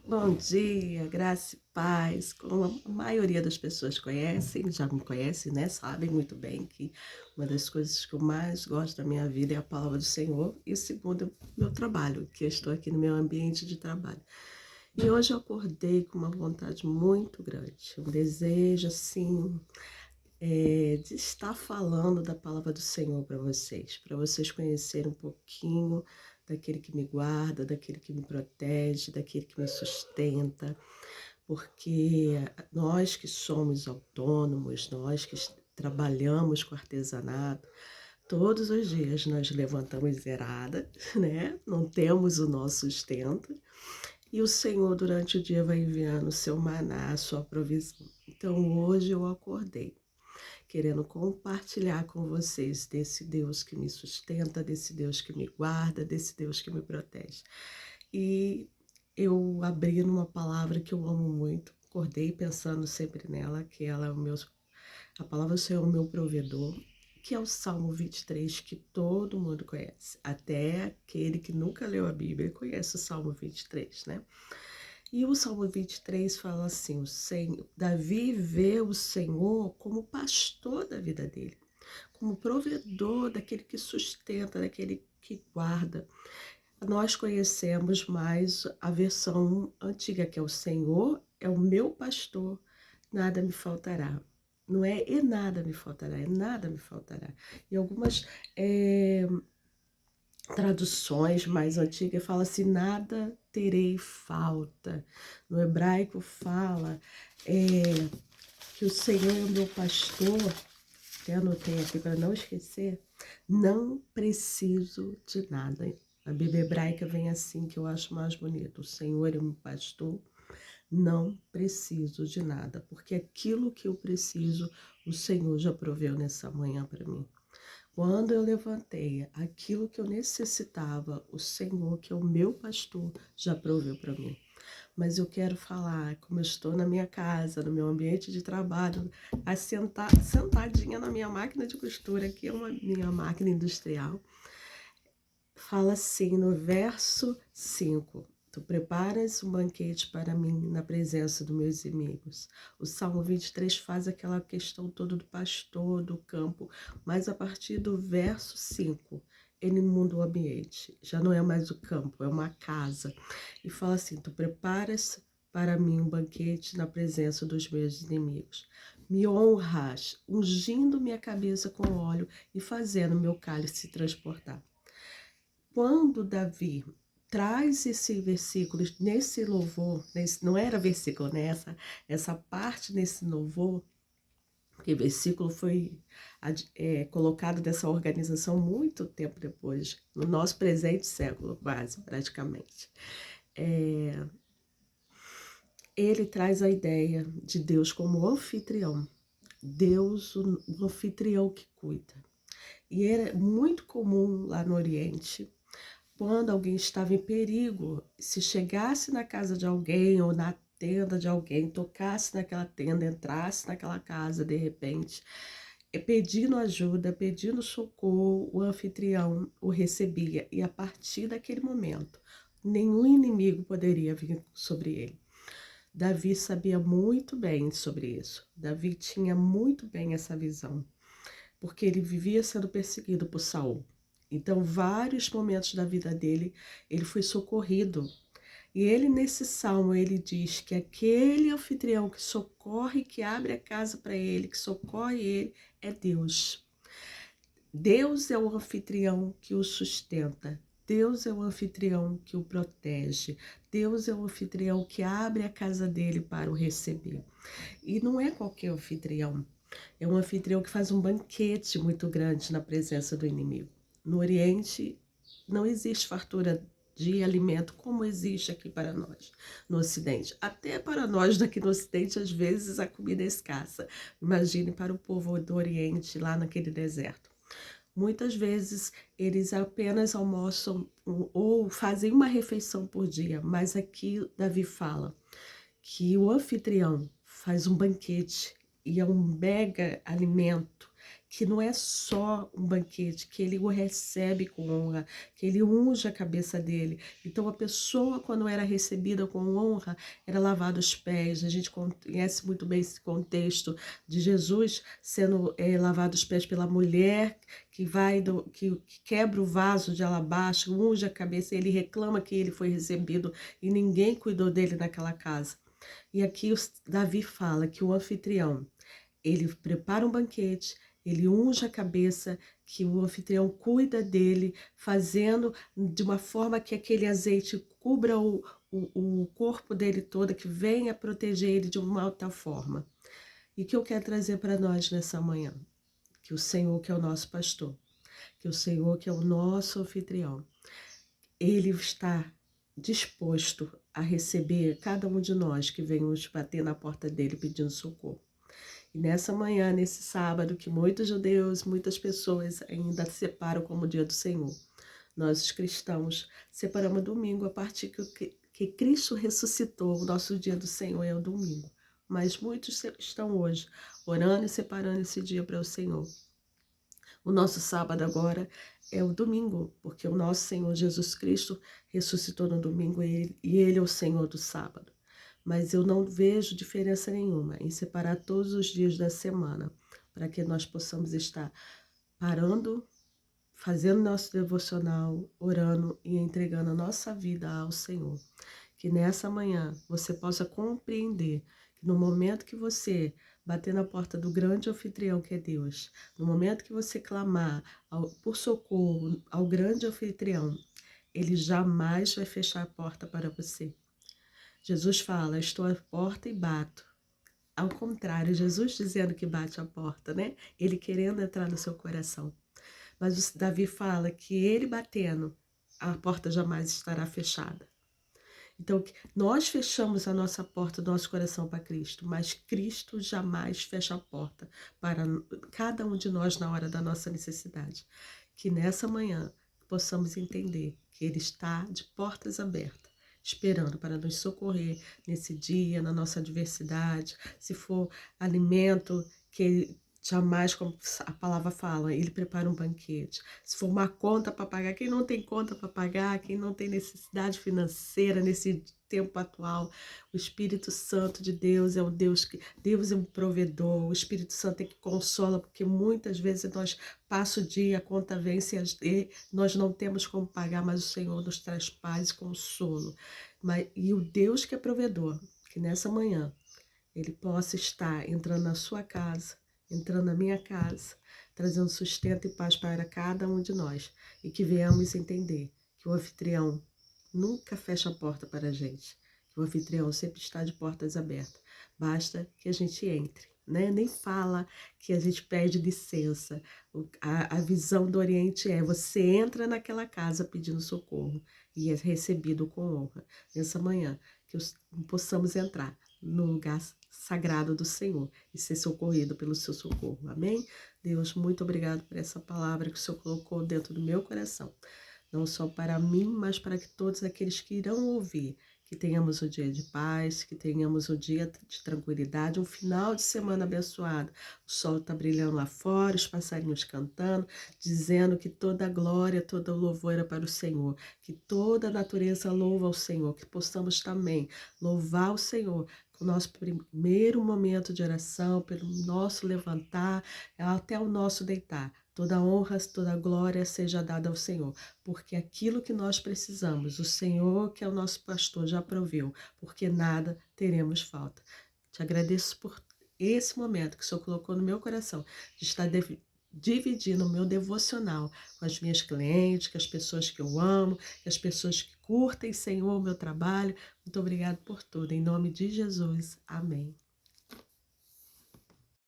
Bom dia, graça e paz. Como a maioria das pessoas conhecem, já me conhecem, né? Sabem muito bem que uma das coisas que eu mais gosto da minha vida é a palavra do Senhor e segundo, meu trabalho, que eu estou aqui no meu ambiente de trabalho. E hoje eu acordei com uma vontade muito grande, um desejo assim, de estar falando da palavra do Senhor para vocês conhecerem um pouquinho daquele que me guarda, daquele que me protege, daquele que me sustenta, porque nós que somos autônomos, nós que trabalhamos com artesanato, todos os dias nós levantamos zerada, né? Não temos o nosso sustento, e o Senhor durante o dia vai enviando o seu maná, a sua provisão. Então hoje eu acordei querendo compartilhar com vocês desse Deus que me sustenta, desse Deus que me guarda, desse Deus que me protege. E eu abri numa palavra que eu amo muito, acordei pensando sempre nela, que ela é o meu, a palavra do Senhor é o meu provedor, que é o Salmo 23, que todo mundo conhece. Até aquele que nunca leu a Bíblia conhece o Salmo 23, né? E o Salmo 23 fala assim, Davi vê o Senhor como pastor da vida dele, como provedor daquele que sustenta, daquele que guarda. Nós conhecemos mais a versão antiga, que é o Senhor é o meu pastor, nada me faltará. Não é e nada me faltará, é nada me faltará. E algumas traduções mais antigas fala assim, nada terei falta. No hebraico fala que o Senhor é o meu pastor, até anotei aqui para não esquecer, não preciso de nada. A Bíblia hebraica vem assim, que eu acho mais bonito. O Senhor é o meu pastor, não preciso de nada, porque aquilo que eu preciso, o Senhor já proveu nessa manhã para mim. Quando eu levantei aquilo que eu necessitava, o Senhor, que é o meu pastor, já proveu para mim. Mas eu quero falar, como eu estou na minha casa, no meu ambiente de trabalho, sentadinha na minha máquina de costura, que é uma minha máquina industrial, fala assim no verso 5. Tu preparas um banquete para mim na presença dos meus inimigos. O Salmo 23 faz aquela questão toda do pastor, do campo, mas a partir do verso 5, ele muda o ambiente. Já não é mais o campo, é uma casa. E fala assim, tu preparas para mim um banquete na presença dos meus inimigos. Me honras, ungindo minha cabeça com óleo e fazendo meu cálice se transportar. Quando Davi traz esse versículo nesse louvor, não era versículo, né? Essa parte nesse louvor, porque versículo foi colocado dessa organização muito tempo depois, no nosso presente século, quase, praticamente. Ele traz a ideia de Deus como anfitrião, Deus, o anfitrião que cuida. E era muito comum lá no Oriente, quando alguém estava em perigo, se chegasse na casa de alguém ou na tenda de alguém, tocasse naquela tenda, entrasse naquela casa de repente, pedindo ajuda, pedindo socorro, o anfitrião o recebia e a partir daquele momento, nenhum inimigo poderia vir sobre ele. Davi sabia muito bem sobre isso. Davi tinha muito bem essa visão, porque ele vivia sendo perseguido por Saul. Então, vários momentos da vida dele, ele foi socorrido. E ele, nesse salmo, ele diz que aquele anfitrião que socorre, que abre a casa para ele, que socorre ele, é Deus. Deus é o anfitrião que o sustenta. Deus é o anfitrião que o protege. Deus é o anfitrião que abre a casa dele para o receber. E não é qualquer anfitrião. É um anfitrião que faz um banquete muito grande na presença do inimigo. No Oriente, não existe fartura de alimento como existe aqui para nós, no Ocidente. Até para nós daqui no Ocidente, às vezes a comida é escassa. Imagine para o povo do Oriente, lá naquele deserto. Muitas vezes eles apenas almoçam ou fazem uma refeição por dia, mas aqui Davi fala que o anfitrião faz um banquete e é um mega alimento que não é só um banquete, que ele o recebe com honra, que ele unge a cabeça dele. Então a pessoa, quando era recebida com honra, era lavada os pés. A gente conhece muito bem esse contexto de Jesus sendo lavado os pés pela mulher que que quebra o vaso de alabastro, unge a cabeça, e ele reclama que ele foi recebido e ninguém cuidou dele naquela casa. E aqui Davi fala que o anfitrião, ele prepara um banquete, ele unge a cabeça, que o anfitrião cuida dele, fazendo de uma forma que aquele azeite cubra o corpo dele todo, que venha proteger ele de uma alta forma. E o que eu quero trazer para nós nessa manhã? Que o Senhor, que é o nosso pastor, que o Senhor, que é o nosso anfitrião, ele está disposto a receber cada um de nós que venhamos bater na porta dele pedindo socorro. E nessa manhã, nesse sábado, que muitos judeus, muitas pessoas ainda separam como dia do Senhor, nós os cristãos separamos domingo a partir que Cristo ressuscitou. O nosso dia do Senhor é o domingo. Mas muitos estão hoje orando e separando esse dia para o Senhor. O nosso sábado agora é o domingo, porque o nosso Senhor Jesus Cristo ressuscitou no domingo e Ele é o Senhor do sábado. Mas eu não vejo diferença nenhuma em separar todos os dias da semana, para que nós possamos estar parando, fazendo nosso devocional, orando e entregando a nossa vida ao Senhor. Que nessa manhã você possa compreender que no momento que você bater na porta do grande anfitrião que é Deus, no momento que você clamar por socorro ao grande anfitrião, ele jamais vai fechar a porta para você. Jesus fala, estou à porta e bato. Ao contrário, Jesus dizendo que bate a porta, né? Ele querendo entrar no seu coração. Mas o Davi fala que ele batendo, a porta jamais estará fechada. Então, nós fechamos a nossa porta do nosso coração para Cristo, mas Cristo jamais fecha a porta para cada um de nós na hora da nossa necessidade. Que nessa manhã possamos entender que Ele está de portas abertas, esperando para nos socorrer nesse dia, na nossa adversidade. Se for alimento que jamais, como a palavra fala, ele prepara um banquete. Se for uma conta para pagar, quem não tem conta para pagar, quem não tem necessidade financeira nesse tempo atual, o Espírito Santo de Deus é um Deus é um provedor, o Espírito Santo é que consola, porque muitas vezes nós passa o dia, a conta vence e nós não temos como pagar, mas o Senhor nos traz paz e consolo. E o Deus que é provedor, que nessa manhã Ele possa estar entrando na sua casa, entrando na minha casa, trazendo sustento e paz para cada um de nós. E que venhamos entender que o anfitrião nunca fecha a porta para a gente. Que o anfitrião sempre está de portas abertas. Basta que a gente entre, né? Nem fala que a gente pede licença. A visão do Oriente é você entra naquela casa pedindo socorro e é recebido com honra. Nessa manhã, que possamos entrar no lugar sagrado do Senhor e ser socorrido pelo seu socorro. Amém? Deus, muito obrigado por essa palavra que o Senhor colocou dentro do meu coração. Não só para mim, mas para que todos aqueles que irão ouvir, que tenhamos um dia de paz, que tenhamos um dia de tranquilidade, um final de semana abençoado. O sol está brilhando lá fora, os passarinhos cantando, dizendo que toda a glória, toda o louvor era para o Senhor, que toda a natureza louva ao Senhor, que possamos também louvar o Senhor com o nosso primeiro momento de oração, pelo nosso levantar, até o nosso deitar. Toda honra, toda glória seja dada ao Senhor, porque aquilo que nós precisamos, o Senhor, que é o nosso pastor, já proveu, porque nada teremos falta. Te agradeço por esse momento que o Senhor colocou no meu coração, de estar dividindo o meu devocional com as minhas clientes, com as pessoas que eu amo, com as pessoas que curtem, Senhor, o meu trabalho. Muito obrigado por tudo. Em nome de Jesus. Amém.